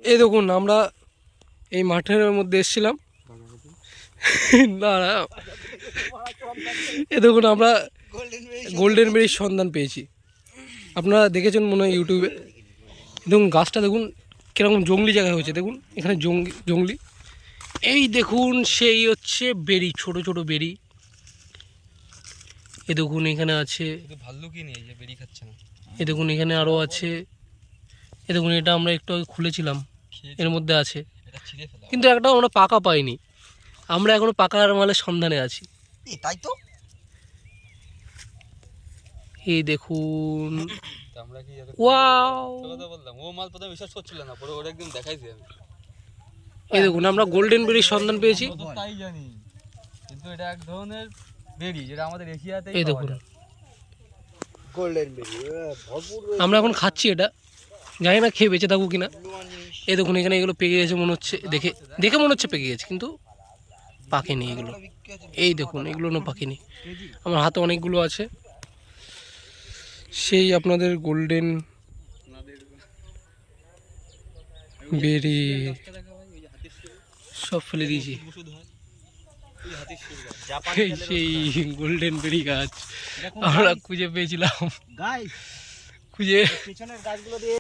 এই দেখুন আমরা এই মাঠের মধ্যে এসেছিলাম, না না, এই দেখুন আমরা গোল্ডেন বেরির সন্ধান পেয়েছি। আপনারা দেখেছেন মনে হয় ইউটিউবে। দেখুন গাছটা দেখুন কীরকম জঙ্গলি জায়গা হয়েছে, দেখুন এখানে জঙ্গলি। এই দেখুন সেই হচ্ছে বেরি, ছোট ছোট বেরি। এ দেখুন এখানে আছে, ভাল্লুকি নেই যে বেরি খাচ্ছে না। এ দেখুন এখানে আরও আছে। এ দেখুন এটা আমরা একটু আগে খুলেছিলাম, এর মধ্যে আছে, কিন্তু একটা আমরা পাকা পাইনি। আমরা এখনো পাকার মালের সন্ধানে আছি। তাই তো, এই দেখুন, আমরা কি ওয়াও, কথা বললাম, ও মাল প্রথমে বিশ্বাস করছিল না, পরে ওরা একদম দেখাইছি আমি। এই দেখুন আমরা গোল্ডেন বেরির সন্ধান পেয়েছি। তাই জানি, কিন্তু এটা এক ধরনের বেরি যেটা আমাদের এশিয়াতে। এই দেখুন গোল্ডেন বেরি ভরপুর। আমরা এখন খাচ্ছি এটা, জানি না খেয়ে বেঁচে থাকবো কিনা। এই দেখুন এখানে এগুলো পেকে গেছে মনে হচ্ছে, দেখে দেখে মনে হচ্ছে পেকে গেছে, কিন্তু পাকেনি এগুলো। এই দেখুন এগুলো না পাকেনি। আমার হাতে অনেকগুলো আছে, সেই আপনাদের গোল্ডেন বেরি সব ফেলে দিয়েছি। সেই গোল্ডেন বেরি গাছ আমরা খুঁজে পেয়েছিলাম, খুঁজে